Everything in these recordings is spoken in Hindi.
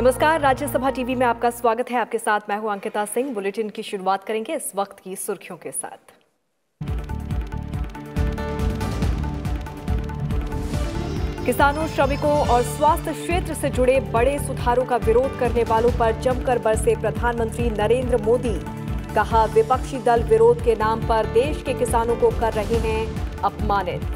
नमस्कार, राज्यसभा टीवी में आपका स्वागत है। आपके साथ मैं हूं अंकिता सिंह। बुलेटिन की शुरुआत करेंगे इस वक्त की सुर्खियों के साथ। किसानों, श्रमिकों और स्वास्थ्य क्षेत्र से जुड़े बड़े सुधारों का विरोध करने वालों पर जमकर बरसे प्रधानमंत्री नरेंद्र मोदी। कहा, विपक्षी दल विरोध के नाम पर देश के किसानों को कर रहे हैं अपमानित।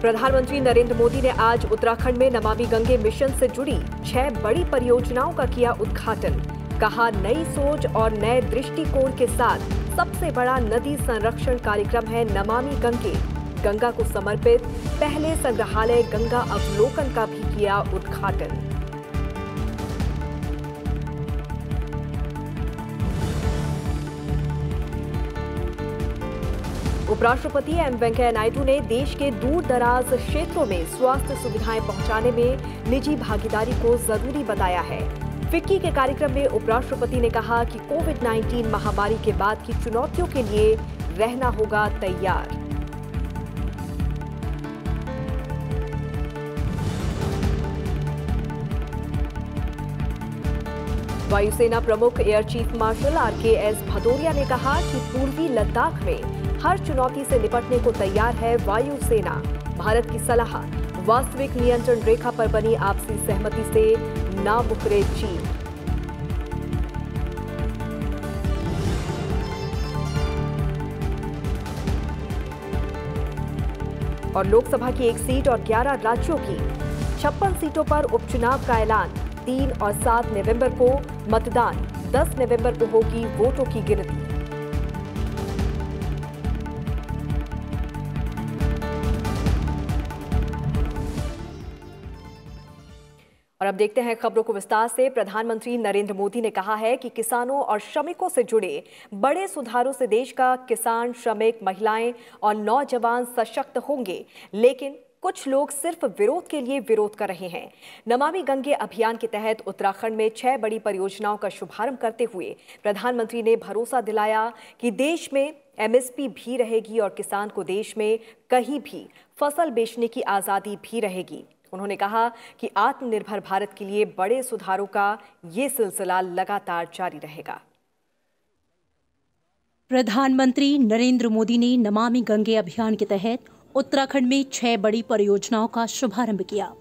प्रधानमंत्री नरेंद्र मोदी ने आज उत्तराखंड में नमामि गंगे मिशन से जुड़ी 6 बड़ी परियोजनाओं का किया उद्घाटन। कहा, नई सोच और नए दृष्टिकोण के साथ सबसे बड़ा नदी संरक्षण कार्यक्रम है नमामि गंगे। गंगा को समर्पित पहले संग्रहालय गंगा अवलोकन का भी किया उद्घाटन। उपराष्ट्रपति एम वेंकैया नायडू ने देश के दूर दराज क्षेत्रों में स्वास्थ्य सुविधाएं पहुंचाने में निजी भागीदारी को जरूरी बताया है। फिक्की के कार्यक्रम में उपराष्ट्रपति ने कहा कि कोविड-19 महामारी के बाद की चुनौतियों के लिए रहना होगा तैयार। वायुसेना प्रमुख air chief marshal RKS Bhadauria ने कहा कि पूर्वी लद्दाख में हर चुनौती से निपटने को तैयार है वायुसेना। भारत की सलाह, वास्तविक नियंत्रण रेखा पर बनी आपसी सहमति से ना मुकरे चीन। और लोकसभा की 1 सीट और 11 राज्यों की 56 सीटों पर उपचुनाव का ऐलान। 3 और 7 नवंबर को मतदान, 10 नवंबर को होगी वोटों की गिनती। और अब देखते हैं खबरों को विस्तार से। प्रधानमंत्री नरेंद्र मोदी ने कहा है कि किसानों और श्रमिकों से जुड़े बड़े सुधारों से देश का किसान, श्रमिक, महिलाएं और नौजवान सशक्त होंगे, लेकिन कुछ लोग सिर्फ विरोध के लिए विरोध कर रहे हैं। नमामि गंगे अभियान के तहत उत्तराखंड में 6 बड़ी परियोजनाओं का शुभारंभ करते हुए प्रधानमंत्री ने भरोसा दिलाया कि देश में MSP भी रहेगी और किसान को देश में कहीं भी फसल बेचने की आजादी भी रहेगी। उन्होंने कहा कि आत्मनिर्भर भारत के लिए बड़े सुधारों का ये सिलसिला लगातार जारी रहेगा। प्रधानमंत्री नरेंद्र मोदी ने नमामि गंगे अभियान के तहत उत्तराखंड में 6 बड़ी परियोजनाओं का शुभारंभ किया।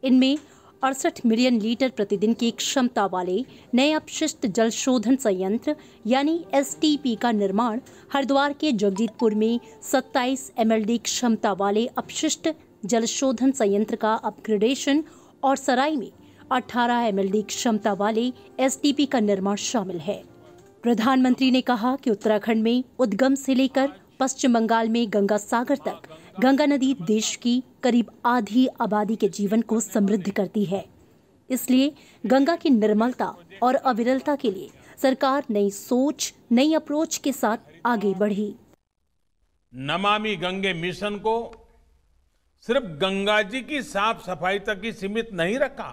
इनमें 68 मिलियन लीटर प्रतिदिन की क्षमता वाले नए अपशिष्ट जल शोधन संयंत्र यानी STP का निर्माण, हरिद्वार के जगजीतपुर में 27 MLD क्षमता वाले अपशिष्ट जल शोधन संयंत्र का अपग्रेडेशन और सराय में 18 MLD क्षमता वाले STP का निर्माण शामिल है। प्रधानमंत्री ने कहा कि उत्तराखंड में उद्गम से लेकर पश्चिम बंगाल में गंगा सागर तक गंगा नदी देश की करीब आधी आबादी के जीवन को समृद्ध करती है। इसलिए गंगा की निर्मलता और अविरलता के लिए सरकार नई सोच, नई अप्रोच के साथ आगे बढ़ी। नमामि गंगे मिशन को सिर्फ गंगा जी की साफ सफाई तक ही सीमित नहीं रखा,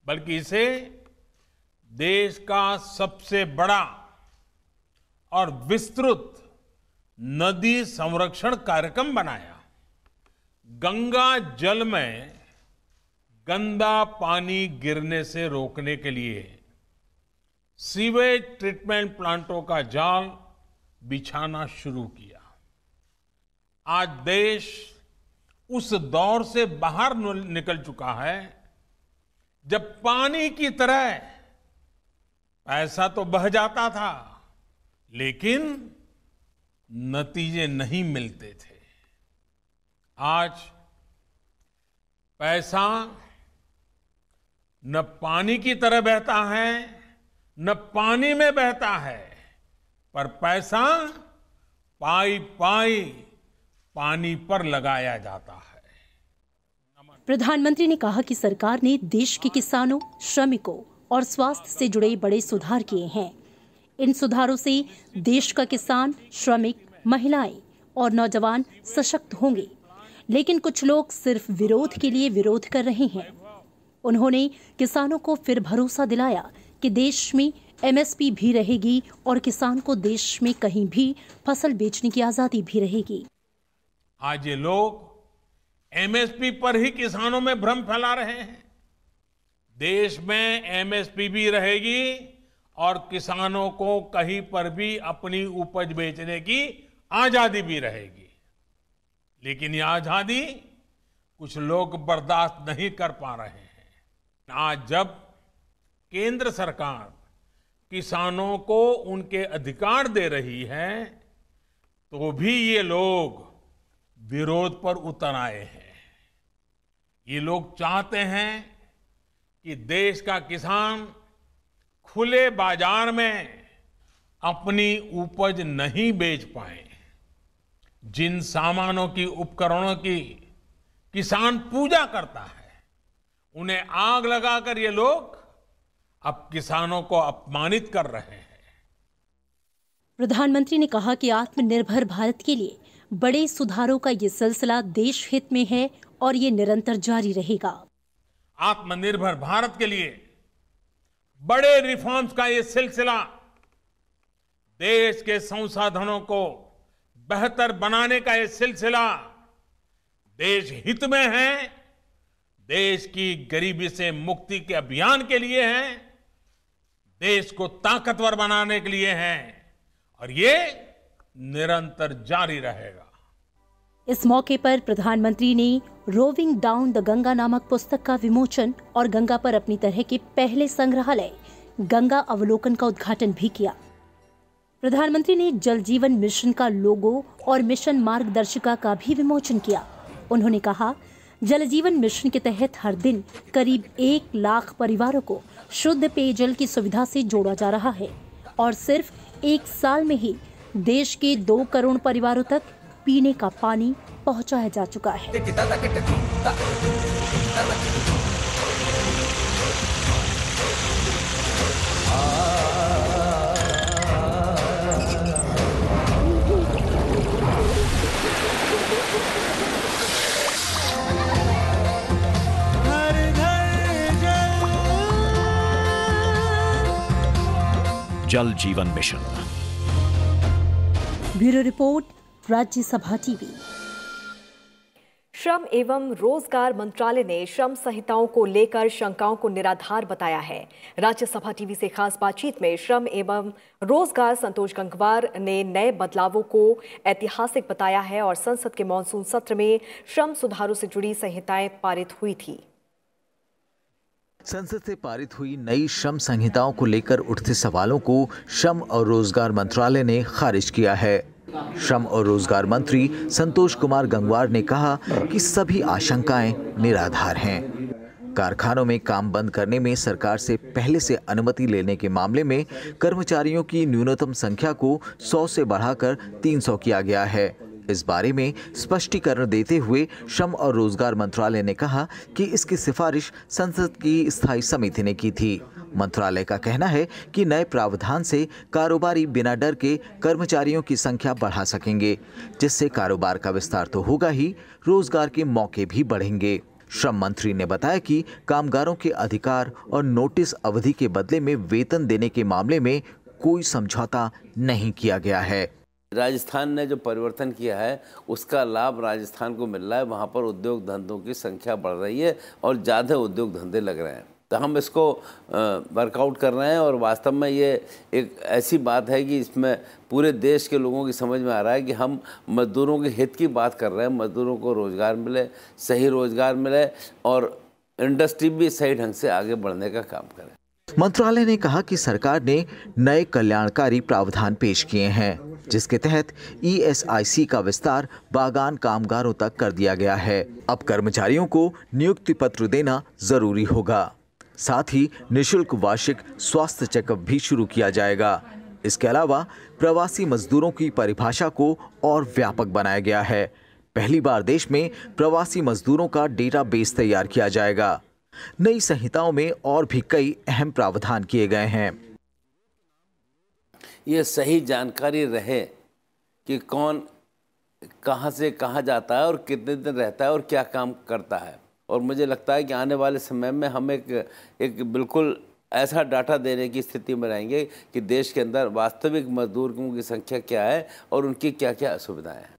बल्कि इसे देश का सबसे बड़ा और विस्तृत नदी संरक्षण कार्यक्रम बनाया। गंगा जल में गंदा पानी गिरने से रोकने के लिए सीवेज ट्रीटमेंट प्लांटों का जाल बिछाना शुरू किया। आज देश उस दौर से बाहर निकल चुका है जब पानी की तरह पैसा तो बह जाता था, लेकिन नतीजे नहीं मिलते थे। आज पैसा न पानी की तरह बहता है, न पानी में बहता है, पर पैसा पाई पाई पानी पर लगाया जाता है। प्रधानमंत्री ने कहा कि सरकार ने देश के किसानों, श्रमिकों और स्वास्थ्य से जुड़े बड़े सुधार किए हैं। इन सुधारों से देश का किसान, श्रमिक, महिलाएं और नौजवान सशक्त होंगे, लेकिन कुछ लोग सिर्फ विरोध के लिए विरोध कर रहे हैं। उन्होंने किसानों को फिर भरोसा दिलाया कि देश में MSP भी रहेगी और किसान को देश में कहीं भी फसल बेचने की आजादी भी रहेगी। आज ये लोग MSP पर ही किसानों में भ्रम फैला रहे हैं। देश में MSP भी रहेगी और किसानों को कहीं पर भी अपनी उपज बेचने की आजादी भी रहेगी। लेकिन ये आजादी कुछ लोग बर्दाश्त नहीं कर पा रहे हैं। आज जब केंद्र सरकार किसानों को उनके अधिकार दे रही है, तो भी ये लोग विरोध पर उतर आए हैं। ये लोग चाहते हैं कि देश का किसान खुले बाजार में अपनी उपज नहीं बेच पाए। जिन सामानों की, उपकरणों की किसान पूजा करता है, उन्हें आग लगाकर ये लोग अब किसानों को अपमानित कर रहे हैं। प्रधानमंत्री ने कहा कि आत्मनिर्भर भारत के लिए बड़े सुधारों का ये सिलसिला देश हित में है और ये निरंतर जारी रहेगा। आत्मनिर्भर भारत के लिए बड़े रिफॉर्म्स का ये सिलसिला देश के संसाधनों को बेहतर बनाने का ये सिलसिला देश हित में है, देश की गरीबी से मुक्ति के अभियान के लिए है, देश को ताकतवर बनाने के लिए है और ये निरंतर जारी रहेगा। इस मौके पर प्रधानमंत्री ने रोविंग डाउन द गंगा नामक पुस्तक का विमोचन और गंगा पर अपनी तरह के पहले संग्रहालय गंगा अवलोकन का उद्घाटन भी किया। प्रधानमंत्री ने जल जीवन मिशन का लोगो और मिशन मार्गदर्शिका का भी विमोचन किया। उन्होंने कहा, जल जीवन मिशन के तहत हर दिन करीब 1 लाख परिवारों को शुद्ध पेयजल की सुविधा से जोड़ा जा रहा है और सिर्फ 1 साल में ही देश के 2 करोड़ परिवारों तक पीने का पानी पहुंचाया जा चुका है। जल जीवन mission. Bureau report, Rajya Sabha TV. श्रम एवं रोजगार मंत्रालय ने श्रम संहिताओं को लेकर शंकाओं को निराधार बताया है। राज्यसभा टीवी से खास बातचीत में श्रम एवं रोजगार संतोष गंगवार ने नए बदलावों को ऐतिहासिक बताया है और संसद के मॉनसून सत्र में श्रम सुधारों से जुड़ी संहिताएं पारित हुई थी। संसद से पारित हुई नई श्रम संहिताओं को लेकर उठते सवालों को श्रम और रोजगार मंत्रालय ने खारिज किया है। श्रम और रोजगार मंत्री संतोष कुमार गंगवार ने कहा कि सभी आशंकाएं निराधार हैं। कारखानों में काम बंद करने में सरकार से पहले से अनुमति लेने के मामले में कर्मचारियों की न्यूनतम संख्या को 100 से बढ़ाकर 300 किया गया है। इस बारे में स्पष्टीकरण देते हुए श्रम और रोजगार मंत्रालय ने कहा कि इसकी सिफारिश संसद की स्थायी समिति ने की थी। मंत्रालय का कहना है कि नए प्रावधान से कारोबारी बिना डर के कर्मचारियों की संख्या बढ़ा सकेंगे, जिससे कारोबार का विस्तार तो होगा ही, रोजगार के मौके भी बढ़ेंगे। श्रम मंत्री ने बताया कि कामगारों के अधिकार और नोटिस अवधि के बदले में वेतन देने के मामले में कोई समझौता नहीं किया गया है। राजस्थान ने जो परिवर्तन किया है उसका लाभ राजस्थान को मिल रहा है। वहाँ पर उद्योग धंधों की संख्या बढ़ रही है और ज़्यादा उद्योग धंधे लग रहे हैं। तो हम इसको वर्कआउट कर रहे हैं और वास्तव में ये एक ऐसी बात है कि इसमें पूरे देश के लोगों की समझ में आ रहा है कि हम मजदूरों के हित की बात कर रहे हैं। मजदूरों को रोज़गार मिले, सही रोज़गार मिले और इंडस्ट्री भी सही ढंग से आगे बढ़ने का काम करे। मंत्रालय ने कहा कि सरकार ने नए कल्याणकारी प्रावधान पेश किए हैं, जिसके तहत ESIC का विस्तार बागान कामगारों तक कर दिया गया है। अब कर्मचारियों को नियुक्ति पत्र देना जरूरी होगा। साथ ही निःशुल्क वार्षिक स्वास्थ्य चेकअप भी शुरू किया जाएगा। इसके अलावा प्रवासी मजदूरों की परिभाषा को और व्यापक बनाया गया है। पहली बार देश में प्रवासी मजदूरों का डेटाबेस तैयार किया जाएगा। नई संहिताओं में और भी कई अहम प्रावधान किए गए हैं। ये सही जानकारी रहे कि कौन कहां से कहां जाता है और कितने दिन रहता है और क्या काम करता है। और मुझे लगता है कि आने वाले समय में हम एक बिल्कुल ऐसा डाटा देने की स्थिति में रहेंगे कि देश के अंदर वास्तविक मजदूरों की संख्या क्या है और उनकी क्या क्या असुविधाएं हैं।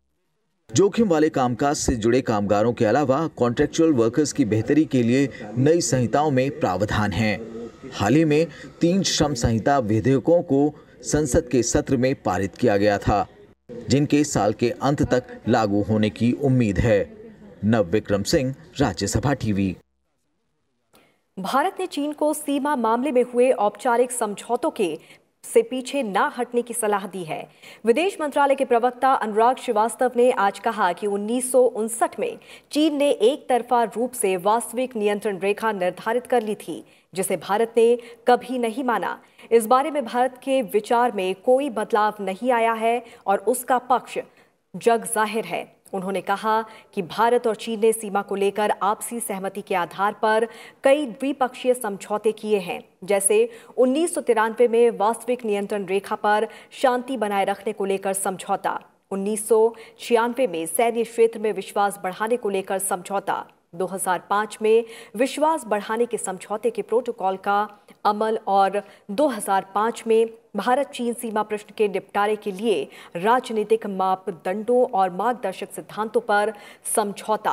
जोखिम वाले कामकाज से जुड़े कामगारों के अलावा कॉन्ट्रैक्चुअल वर्कर्स की बेहतरी के लिए नई संहिताओं में प्रावधान हैं। हाल ही में 3 श्रम संहिता विधेयकों को संसद के सत्र में पारित किया गया था, जिनके साल के अंत तक लागू होने की उम्मीद है। नवविक्रम सिंह, राज्यसभा टीवी। भारत ने चीन को सीमा मामले में हुए औपचारिक समझौतों से पीछे ना हटने की सलाह दी है। विदेश मंत्रालय के प्रवक्ता अनुराग श्रीवास्तव ने आज कहा कि 1959 में चीन ने एक तरफा रूप से वास्तविक नियंत्रण रेखा निर्धारित कर ली थी, जिसे भारत ने कभी नहीं माना। इस बारे में भारत के विचार में कोई बदलाव नहीं आया है और उसका पक्ष जग जाहिर है। उन्होंने कहा कि भारत और चीन ने सीमा को लेकर आपसी सहमति के आधार पर कई द्विपक्षीय समझौते किए हैं, जैसे 1993 में वास्तविक नियंत्रण रेखा पर शांति बनाए रखने को लेकर समझौता, 1996 में सैन्य क्षेत्र में विश्वास बढ़ाने को लेकर समझौता, 2005 में विश्वास बढ़ाने के समझौते के प्रोटोकॉल का अमल और 2005 में भारत चीन सीमा प्रश्न के निपटारे के लिए राजनीतिक मापदंडों और मार्गदर्शक सिद्धांतों पर समझौता।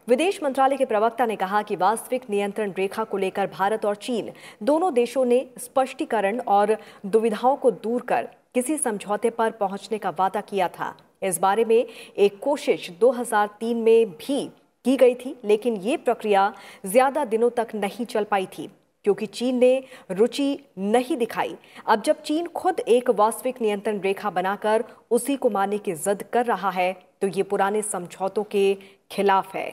विदेश मंत्रालय के प्रवक्ता ने कहा कि वास्तविक नियंत्रण रेखा को लेकर भारत और चीन दोनों देशों ने स्पष्टीकरण और दुविधाओं को दूर कर किसी समझौते पर पहुंचने का वादा किया था। इस बारे में एक कोशिश 2003 में भी की गई थी, लेकिन ये प्रक्रिया ज्यादा दिनों तक नहीं चल पाई थी क्योंकि चीन ने रुचि नहीं दिखाई। अब जब चीन खुद एक वास्तविक नियंत्रण रेखा बनाकर उसी को मानने की जिद कर रहा है, तो ये पुराने समझौतों के खिलाफ है।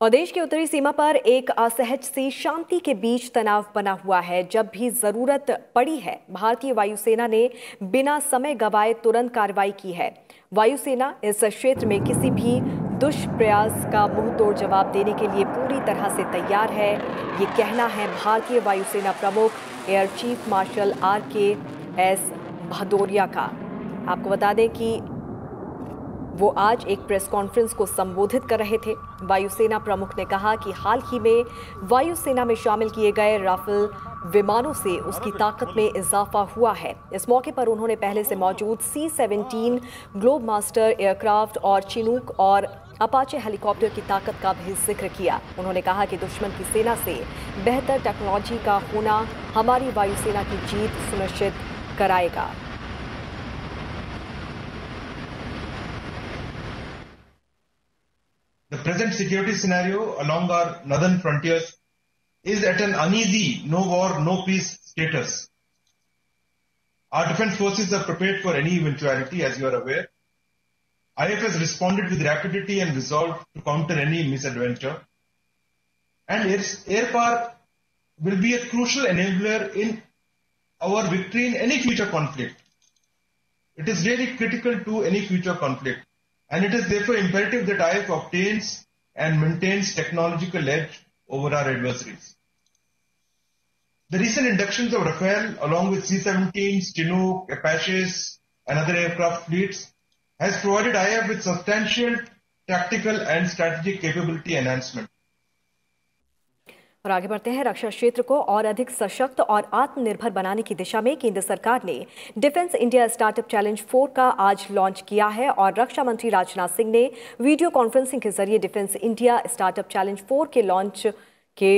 और देश की उत्तरी सीमा पर एक असहज सी शांति के बीच तनाव बना हुआ है। जब भी जरूरत पड़ी है, भारतीय वायुसेना ने बिना समय गवाए तुरंत कार्रवाई की है। वायुसेना इस क्षेत्र में किसी भी दुष्प्रयास का मुंहतोड़ जवाब देने के लिए पूरी तरह से तैयार है। ये कहना है भारतीय वायुसेना प्रमुख air chief marshal RKS Bhadauria का। आपको बता दें कि वो आज एक प्रेस कॉन्फ्रेंस को संबोधित कर रहे थे। वायुसेना प्रमुख ने कहा कि हाल ही में वायुसेना में शामिल किए गए राफेल विमानों से उसकी ताकत में इजाफा हुआ है। इस मौके पर उन्होंने पहले से मौजूद C-17 ग्लोब मास्टर एयरक्राफ्ट और चिनूक और अपाचे हेलीकॉप्टर की ताकत का भी जिक्र किया। उन्होंने कहा कि दुश्मन की सेना से बेहतर टेक्नोलॉजी का होना हमारी वायुसेना की जीत सुनिश्चित कराएगा। The present security scenario along our northern frontiers is at an uneasy no war, no peace status. Our defense forces are prepared for any eventuality, as you are aware. IF has responded with rapidity and resolve to counter any misadventure. And air power will be a crucial enabler in our victory in any future conflict. It is really critical to any future conflict. And it is therefore imperative that IF obtains and maintains technological edge over our adversaries. The recent inductions of Rafale along with C-17s, Chinook, Apaches and other aircraft fleets has provided IF with substantial tactical and strategic capability enhancement. और आगे बढ़ते हैं। रक्षा क्षेत्र को और अधिक सशक्त और आत्मनिर्भर बनाने की दिशा में केंद्र सरकार ने डिफेंस इंडिया स्टार्टअप चैलेंज 4 का आज लॉन्च किया है और रक्षा मंत्री राजनाथ सिंह ने वीडियो कॉन्फ्रेंसिंग के जरिए डिफेंस इंडिया स्टार्टअप चैलेंज 4 के लॉन्च के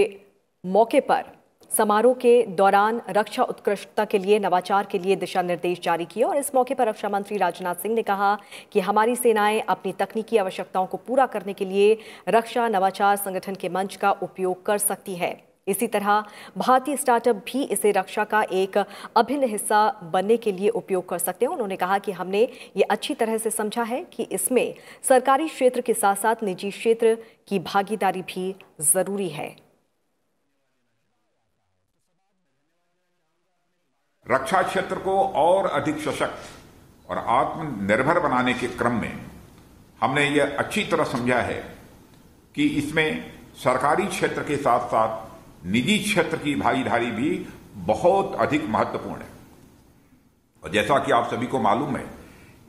मौके पर समारोह के दौरान रक्षा उत्कृष्टता के लिए नवाचार के लिए दिशा निर्देश जारी किए। और इस मौके पर रक्षा मंत्री राजनाथ सिंह ने कहा कि हमारी सेनाएं अपनी तकनीकी आवश्यकताओं को पूरा करने के लिए रक्षा नवाचार संगठन के मंच का उपयोग कर सकती है। इसी तरह भारतीय स्टार्टअप भी इसे रक्षा का एक अभिन्न हिस्सा बनने के लिए उपयोग कर सकते हैं। उन्होंने कहा कि हमने ये अच्छी तरह से समझा है कि इसमें सरकारी क्षेत्र के साथ साथ निजी क्षेत्र की भागीदारी भी जरूरी है। रक्षा क्षेत्र को और अधिक सशक्त और आत्मनिर्भर बनाने के क्रम में हमने ये अच्छी तरह समझा है कि इसमें सरकारी क्षेत्र के साथ साथ निजी क्षेत्र की भागीदारी भी बहुत अधिक महत्वपूर्ण है। और जैसा कि आप सभी को मालूम है,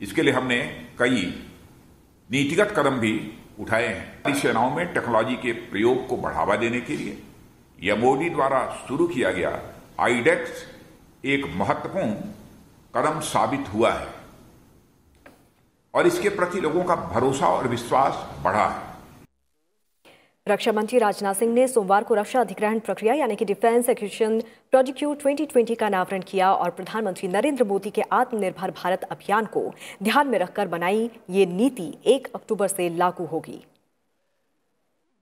इसके लिए हमने कई नीतिगत कदम भी उठाए हैं। सेनाओं में टेक्नोलॉजी के प्रयोग को बढ़ावा देने के लिए यह मोदी द्वारा शुरू किया गया आईडेक्स एक महत्वपूर्ण कदम साबित हुआ है और इसके प्रति लोगों का भरोसा और विश्वास बढ़ा है। रक्षा मंत्री राजनाथ सिंह ने सोमवार को रक्षा अधिग्रहण प्रक्रिया यानी कि डिफेंस एक्विजिशन प्रोजेक्ट 2020 का अनावरण किया और प्रधानमंत्री नरेंद्र मोदी के आत्मनिर्भर भारत अभियान को ध्यान में रखकर बनाई ये नीति 1 अक्टूबर से लागू होगी।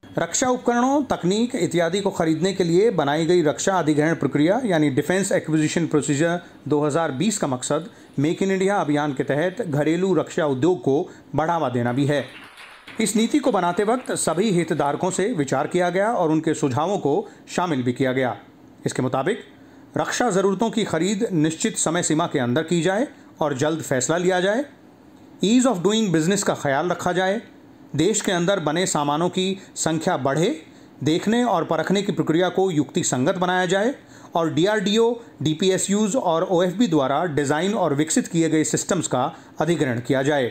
रक्षा उपकरणों, तकनीक इत्यादि को खरीदने के लिए बनाई गई रक्षा अधिग्रहण प्रक्रिया यानी डिफेंस एक्विजिशन प्रोसीजर 2020 का मकसद मेक इन इंडिया अभियान के तहत घरेलू रक्षा उद्योग को बढ़ावा देना भी है। इस नीति को बनाते वक्त सभी हितधारकों से विचार किया गया और उनके सुझावों को शामिल भी किया गया। इसके मुताबिक रक्षा ज़रूरतों की खरीद निश्चित समय सीमा के अंदर की जाए और जल्द फैसला लिया जाए। ईज़ ऑफ डूइंग बिजनेस का ख्याल रखा जाए। देश के अंदर बने सामानों की संख्या बढ़े, देखने और परखने की प्रक्रिया को युक्ति संगत बनाया जाए और DRDO, DPSUs और OFB द्वारा डिज़ाइन और विकसित किए गए सिस्टम्स का अधिग्रहण किया जाए।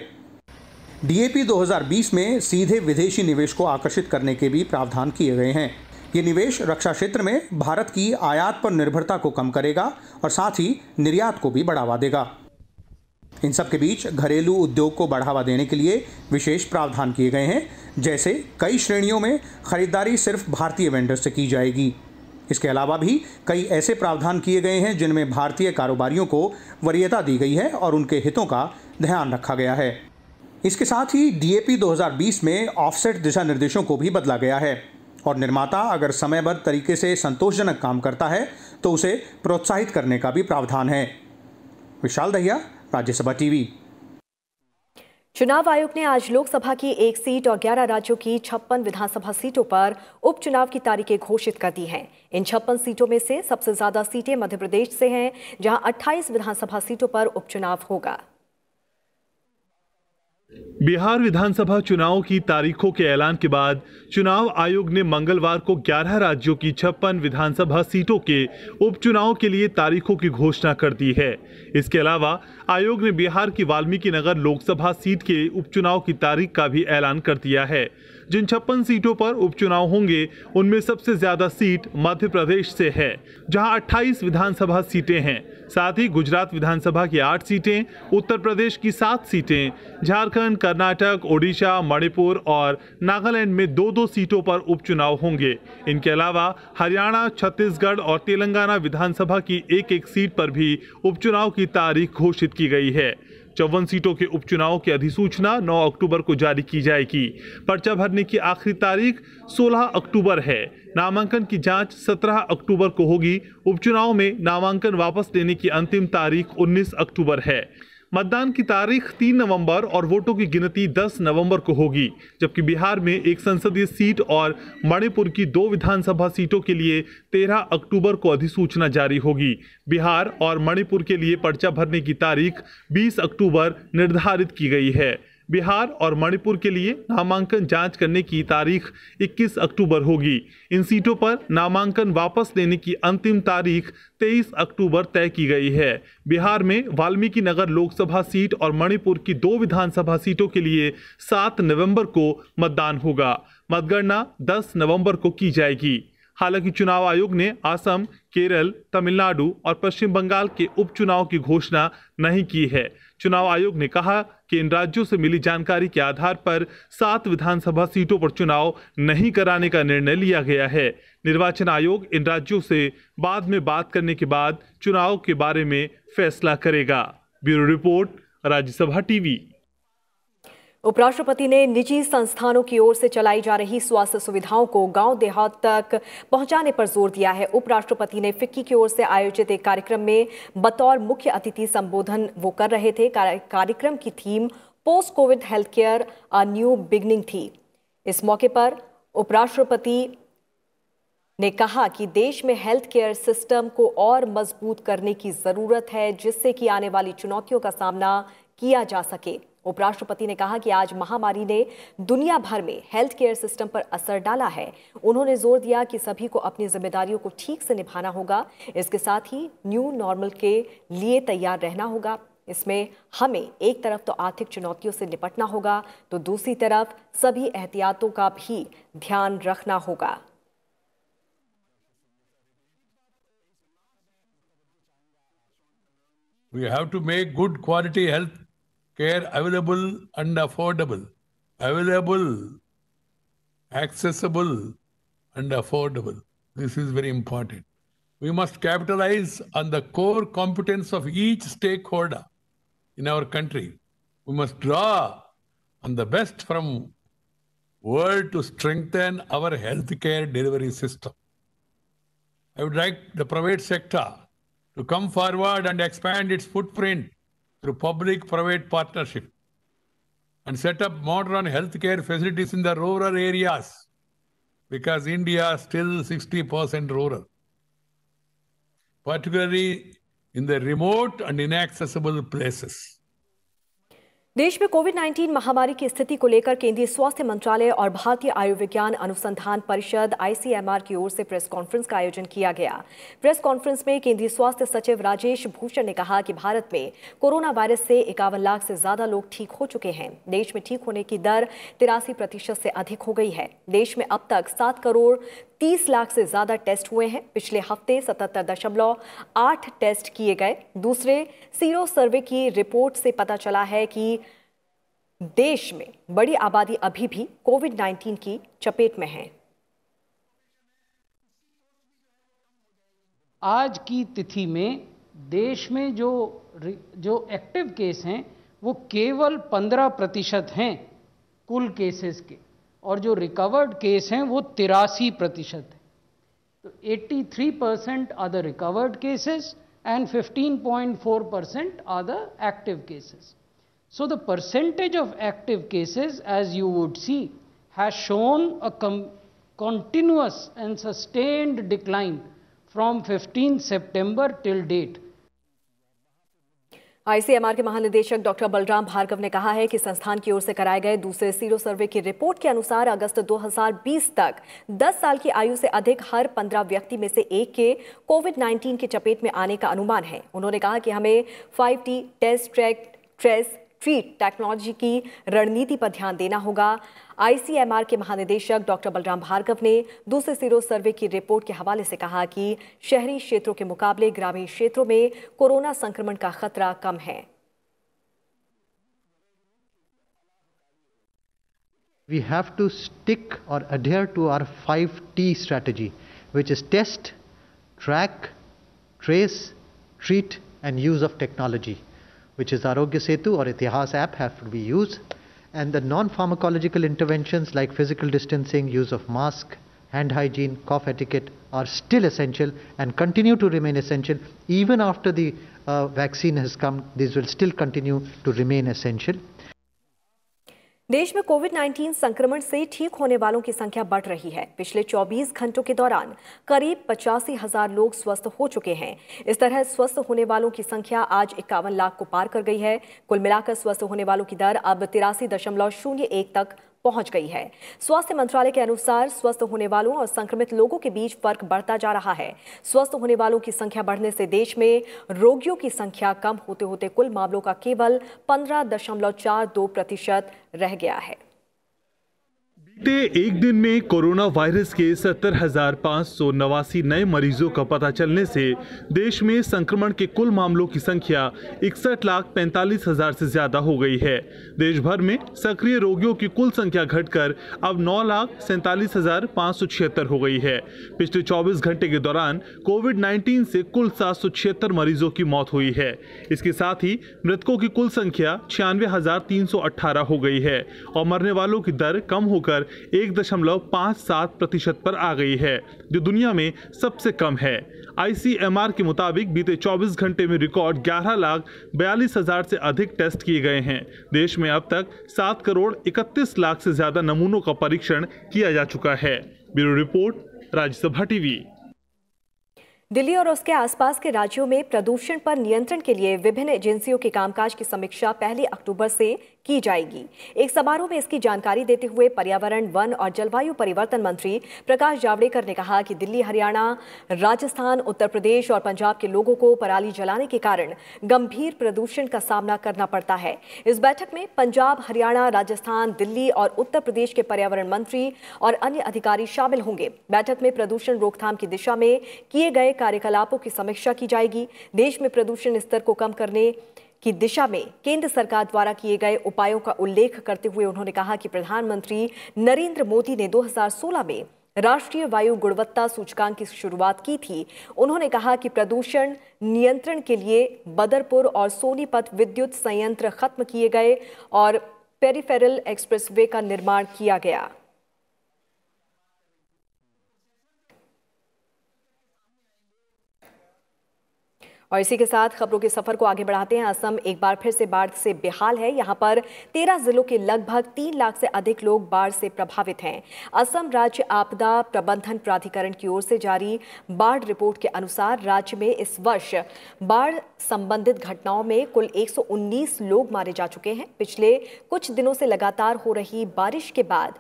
DAP 2020 में सीधे विदेशी निवेश को आकर्षित करने के भी प्रावधान किए गए हैं। ये निवेश रक्षा क्षेत्र में भारत की आयात पर निर्भरता को कम करेगा और साथ ही निर्यात को भी बढ़ावा देगा। इन सब के बीच घरेलू उद्योग को बढ़ावा देने के लिए विशेष प्रावधान किए गए हैं, जैसे कई श्रेणियों में खरीदारी सिर्फ भारतीय वेंडर से की जाएगी। इसके अलावा भी कई ऐसे प्रावधान किए गए हैं जिनमें भारतीय कारोबारियों को वरीयता दी गई है और उनके हितों का ध्यान रखा गया है। इसके साथ ही DAP 2020 में ऑफसेट दिशा निर्देशों को भी बदला गया है और निर्माता अगर समयबद्ध तरीके से संतोषजनक काम करता है तो उसे प्रोत्साहित करने का भी प्रावधान है। विशाल दहिया, राज्यसभा टीवी। चुनाव आयोग ने आज लोकसभा की 1 सीट और 11 राज्यों की 56 विधानसभा सीटों पर उपचुनाव की तारीखें घोषित कर दी हैं। इन 56 सीटों में से सबसे ज्यादा सीटें मध्य प्रदेश से हैं, जहां 28 विधानसभा सीटों पर उपचुनाव होगा। बिहार विधानसभा चुनाव की तारीखों के ऐलान के बाद चुनाव आयोग ने मंगलवार को 11 राज्यों की 56 विधानसभा सीटों के उपचुनाव के लिए तारीखों की घोषणा कर दी है। इसके अलावा आयोग ने बिहार की वाल्मीकि नगर लोकसभा सीट के उपचुनाव की तारीख का भी ऐलान कर दिया है। जिन 56 सीटों पर उपचुनाव होंगे उनमें सबसे ज्यादा सीट मध्य प्रदेश से है, जहां 28 विधानसभा सीटें हैं। साथ ही गुजरात विधानसभा की 8 सीटें, उत्तर प्रदेश की 7 सीटें, झारखंड, कर्नाटक, ओडिशा, मणिपुर और नागालैंड में 2-2 सीटों पर उपचुनाव होंगे। इनके अलावा हरियाणा, छत्तीसगढ़ और तेलंगाना विधानसभा की 1-1 सीट पर भी उपचुनाव की तारीख घोषित की गई है। 54 सीटों के उपचुनाव की अधिसूचना 9 अक्टूबर को जारी की जाएगी। पर्चा भरने की आखिरी तारीख 16 अक्टूबर है। नामांकन की जांच 17 अक्टूबर को होगी। उपचुनाव में नामांकन वापस लेने की अंतिम तारीख 19 अक्टूबर है। मतदान की तारीख 3 नवंबर और वोटों की गिनती 10 नवंबर को होगी, जबकि बिहार में 1 संसदीय सीट और मणिपुर की 2 विधानसभा सीटों के लिए 13 अक्टूबर को अधिसूचना जारी होगी। बिहार और मणिपुर के लिए पर्चा भरने की तारीख 20 अक्टूबर निर्धारित की गई है। बिहार और मणिपुर के लिए नामांकन जांच करने की तारीख 21 अक्टूबर होगी। इन सीटों पर नामांकन वापस लेने की अंतिम तारीख 23 अक्टूबर तय की गई है। बिहार में वाल्मीकि नगर लोकसभा सीट और मणिपुर की 2 विधानसभा सीटों के लिए 7 नवंबर को मतदान होगा। मतगणना 10 नवंबर को की जाएगी। हालांकि चुनाव आयोग ने असम, केरल, तमिलनाडु और पश्चिम बंगाल के उपचुनाव की घोषणा नहीं की है। चुनाव आयोग ने कहा कि इन राज्यों से मिली जानकारी के आधार पर 7 विधानसभा सीटों पर चुनाव नहीं कराने का निर्णय लिया गया है। निर्वाचन आयोग इन राज्यों से बाद में बात करने के बाद चुनाव के बारे में फैसला करेगा। Bureau report, Rajya Sabha TV. उपराष्ट्रपति ने निजी संस्थानों की ओर से चलाई जा रही स्वास्थ्य सुविधाओं को गांव देहात तक पहुंचाने पर जोर दिया है। उपराष्ट्रपति ने फिक्की की ओर से आयोजित एक कार्यक्रम में बतौर मुख्य अतिथि संबोधन वो कर रहे थे। कार्यक्रम की theme post Covid health care a new beginning थी। इस मौके पर उपराष्ट्रपति ने कहा कि देश में हेल्थ केयर सिस्टम को और मजबूत करने की जरूरत है, जिससे कि आने वाली चुनौतियों का सामना किया जा सके। उपराष्ट्रपति ने कहा कि आज महामारी ने दुनिया भर में हेल्थ केयर सिस्टम पर असर डाला है। उन्होंने जोर दिया कि सभी को अपनी जिम्मेदारियों को ठीक से निभाना होगा। इसके साथ ही न्यू नॉर्मल के लिए तैयार रहना होगा। इसमें हमें एक तरफ तो आर्थिक चुनौतियों से निपटना होगा, तो दूसरी तरफ सभी एहतियातों का भी ध्यान रखना होगा। We have to make good quality health care available and affordable. Available, accessible and affordable. This is very important. We must capitalize on the core competence of each stakeholder in our country. We must draw on the best from world to strengthen our healthcare delivery system. I would like the private sector to come forward and expand its footprint through public-private partnership and set up modern healthcare facilities in the rural areas, because India is still 60% rural, particularly in the remote and inaccessible places. देश में कोविड-19 महामारी की स्थिति को लेकर केंद्रीय स्वास्थ्य मंत्रालय और भारतीय आयुर्विज्ञान अनुसंधान परिषद ICMR की ओर से प्रेस कॉन्फ्रेंस का आयोजन किया गया। प्रेस कॉन्फ्रेंस में केंद्रीय स्वास्थ्य सचिव राजेश भूषण ने कहा कि भारत में कोरोना वायरस से 51 लाख से ज्यादा लोग ठीक हो चुके हैं। देश में ठीक होने की दर 83% से अधिक हो गई है। देश में अब तक 7 करोड़ 30 लाख से ज्यादा टेस्ट हुए हैं। पिछले हफ्ते 77.8 टेस्ट किए गए। दूसरे सीरो सर्वे की रिपोर्ट से पता चला है कि देश में बड़ी आबादी अभी भी कोविड-19 की चपेट में है। आज की तिथि में देश में जो एक्टिव केस हैं वो केवल 15% हैं कुल केसेस के, और जो रिकवर्ड केस हैं वो 83% है। तो 83% are the recovered cases and 15.4% are the active cases. So the percentage of active cases, as you would see, has shown a continuous and sustained decline from 15 September till date. ICMR के महानिदेशक डॉक्टर बलराम भार्गव ने कहा है कि संस्थान की ओर से कराए गए दूसरे सीरो सर्वे की रिपोर्ट के अनुसार अगस्त 2020 तक 10 साल की आयु से अधिक हर 15 व्यक्ति में से एक के कोविड-19 की चपेट में आने का अनुमान है। उन्होंने कहा कि हमें 5T test, track, trace, treat technology की रणनीति पर ध्यान देना होगा। ICMR के महानिदेशक डॉक्टर बलराम भार्गव ने दूसरे सीरो सर्वे की रिपोर्ट के हवाले से कहा कि शहरी क्षेत्रों के मुकाबले ग्रामीण क्षेत्रों में कोरोना संक्रमण का खतरा कम है। We have to stick or adhere to our 5T strategy, which is test, track, trace, treat and use of technology, which is Arogya Setu or Itihas app have to be used, and the non-pharmacological interventions like physical distancing, use of mask, hand hygiene, cough etiquette are still essential and continue to remain essential even after the vaccine has come. These will still continue to remain essential. देश में कोविड-19 संक्रमण से ठीक होने वालों की संख्या बढ़ रही है। पिछले 24 घंटों के दौरान करीब 85,000 लोग स्वस्थ हो चुके हैं। इस तरह स्वस्थ होने वालों की संख्या आज 51 लाख को पार कर गई है। कुल मिलाकर स्वस्थ होने वालों की दर अब 83.01 तक पहुंच गई है। स्वास्थ्य मंत्रालय के अनुसार स्वस्थ होने वालों और संक्रमित लोगों के बीच फर्क बढ़ता जा रहा है। स्वस्थ होने वालों की संख्या बढ़ने से देश में रोगियों की संख्या कम होते होते कुल मामलों का केवल 15.42% रह गया है। बीते एक दिन में कोरोना वायरस के 70,589 नए मरीजों का पता चलने से देश में संक्रमण के कुल मामलों की संख्या 61,45,000 से ज्यादा हो गई है। देश भर में सक्रिय रोगियों की कुल संख्या घटकर अब 9,47,576 हो गई है। पिछले 24 घंटे के दौरान कोविड-19 से कुल 776 मरीजों की मौत हुई है। इसके साथ ही मृतकों की कुल संख्या 96,318 हो गई है और मरने वालों की दर कम होकर 1.57% पर आ गई है, जो दुनिया में सबसे कम है। ICMR के मुताबिक बीते 24 घंटे में रिकॉर्ड 11,42,000 से अधिक टेस्ट किए गए हैं। देश में अब तक 7 करोड़ 31 लाख से ज्यादा नमूनों का परीक्षण किया जा चुका है। Bureau report, Rajya Sabha TV. Delhi और उसके आसपास के राज्यों में प्रदूषण पर नियंत्रण के लिए विभिन्न एजेंसियों के कामकाज की समीक्षा 1 अक्टूबर से की जाएगी। एक समारोह में इसकी जानकारी देते हुए पर्यावरण, वन और जलवायु परिवर्तन मंत्री प्रकाश जावड़ेकर ने कहा कि दिल्ली, हरियाणा, राजस्थान, उत्तर प्रदेश और पंजाब के लोगों को पराली जलाने के कारण गंभीर प्रदूषण का सामना करना पड़ता है। इस बैठक में पंजाब, हरियाणा, राजस्थान, दिल्ली और उत्तर प्रदेश के पर्यावरण मंत्री और अन्य अधिकारी शामिल होंगे। बैठक में प्रदूषण रोकथाम की दिशा में किए गए कार्यकलापों की समीक्षा की जाएगी। देश में प्रदूषण स्तर को कम करने की दिशा में केंद्र सरकार द्वारा किए गए उपायों का उल्लेख करते हुए उन्होंने कहा कि प्रधानमंत्री नरेंद्र मोदी ने 2016 में राष्ट्रीय वायु गुणवत्ता सूचकांक की शुरुआत की थी। उन्होंने कहा कि प्रदूषण नियंत्रण के लिए बदरपुर और सोनीपत विद्युत संयंत्र खत्म किए गए और पेरिफेरल एक्सप्रेसवे का निर्माण किया गया। और इसी के साथ खबरों के सफर को आगे बढ़ाते हैं। असम एक बार फिर से बाढ़ से बेहाल है। यहां पर 13 जिलों के लगभग 3 लाख से अधिक लोग बाढ़ से प्रभावित हैं। असम राज्य आपदा प्रबंधन प्राधिकरण की ओर से जारी बाढ़ रिपोर्ट के अनुसार राज्य में इस वर्ष बाढ़ संबंधित घटनाओं में कुल 119 लोग मारे जा चुके हैं। पिछले कुछ दिनों से लगातार हो रही बारिश के बाद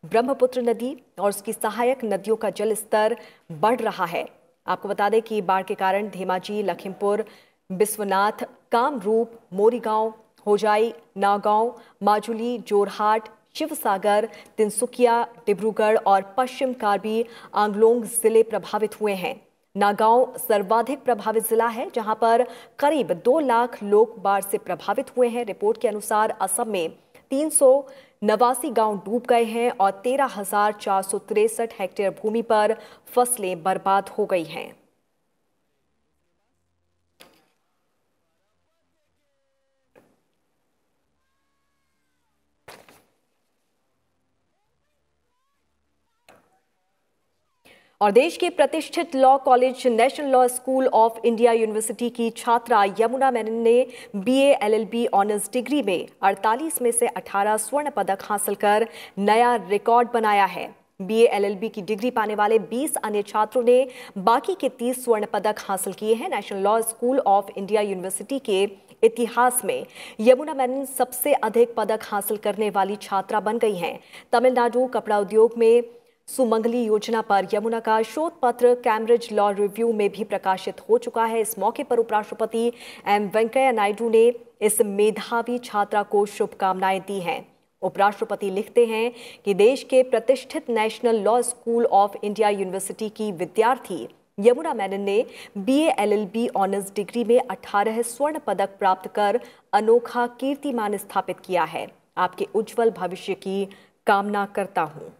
ब्रह्मपुत्र नदी और उसकी सहायक नदियों का जल स्तर बढ़ रहा है। आपको बता दें कि बाढ़ के कारण धेमाजी, लखीमपुर, बिस्वनाथ, कामरूप, मोरीगांव, होजाई, नागांव, माजुली, जोरहाट, शिवसागर, तिनसुकिया, डिब्रूगढ़ और पश्चिम कार्बी आंगलोंग जिले प्रभावित हुए हैं। नागांव सर्वाधिक प्रभावित जिला है, जहां पर करीब 2 लाख लोग बाढ़ से प्रभावित हुए हैं। रिपोर्ट के अनुसार असम में 389 गांव डूब गए हैं और 13,463 हेक्टेयर भूमि पर फसलें बर्बाद हो गई हैं। और देश के प्रतिष्ठित law college national law school of India university की छात्रा यमुना मेनन ने बीए एलएलबी ऑनर्स डिग्री में 48 में से 18 स्वर्ण पदक हासिल कर नया रिकॉर्ड बनाया है। बीए एलएलबी की डिग्री पाने वाले 20 अन्य छात्रों ने बाकी के 30 स्वर्ण पदक हासिल किए हैं। National law school of India university के इतिहास में यमुना मेनन सबसे अधिक पदक हासिल करने वाली छात्रा बन गई हैं। तमिलनाडु कपड़ा उद्योग में सुमंगली योजना पर यमुना का शोध पत्र कैम्ब्रिज लॉ रिव्यू में भी प्रकाशित हो चुका है। इस मौके पर उपराष्ट्रपति एम वेंकैया नायडू ने इस मेधावी छात्रा को शुभकामनाएं दी हैं। उपराष्ट्रपति लिखते हैं कि देश के प्रतिष्ठित national law school of India university की विद्यार्थी यमुना मेनन ने बीए एलएलबी ऑनर्स डिग्री में 18 स्वर्ण पदक प्राप्त कर अनोखा कीर्तिमान स्थापित किया है। आपके उज्जवल भविष्य की कामना करता हूं।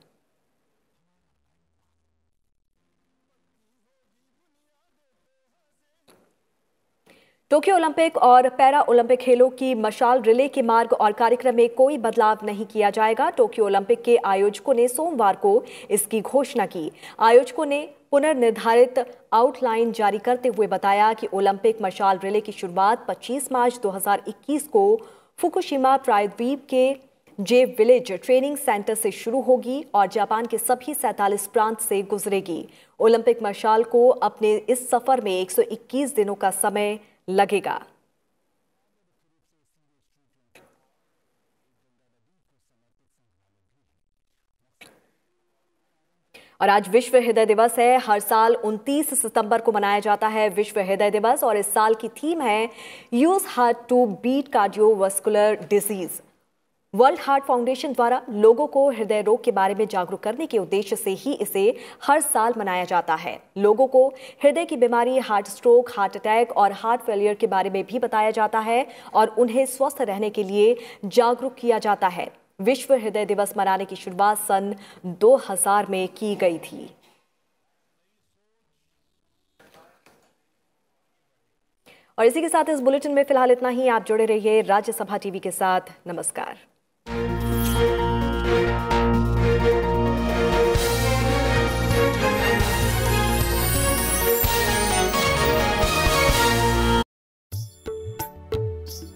टोक्यो ओलंपिक और पैरा ओलंपिक खेलों की मशाल रिले के मार्ग और कार्यक्रम में कोई बदलाव नहीं किया जाएगा। टोक्यो ओलंपिक के आयोजकों ने सोमवार को इसकी घोषणा की। आयोजकों ने पुनर्निर्धारित आउटलाइन जारी करते हुए बताया कि ओलंपिक मशाल रिले की शुरुआत 25 मार्च 2021 को फुकुशिमा प्रायद्वीप के जे विलेज ट्रेनिंग सेंटर से शुरू होगी और जापान के सभी 47 प्रांत से गुजरेगी। ओलंपिक मशाल को अपने इस सफर में 121 दिनों का समय लगेगा। और आज विश्व हृदय दिवस है। हर साल 29 सितंबर को मनाया जाता है विश्व हृदय दिवस और इस साल की थीम है use heart to beat cardiovascular disease. World heart foundation द्वारा लोगों को हृदय रोग के बारे में जागरूक करने के उद्देश्य से ही इसे हर साल मनाया जाता है। लोगों को हृदय की बीमारी, हार्ट स्ट्रोक, हार्ट अटैक और हार्ट फेलियर के बारे में भी बताया जाता है और उन्हें स्वस्थ रहने के लिए जागरूक किया जाता है। विश्व हृदय दिवस मनाने की शुरुआत सन 2000 में की गई थी। और इसी के साथ इस बुलेटिन में फिलहाल इतना ही। आप जुड़े रहिए राज्यसभा टीवी के साथ। नमस्कार।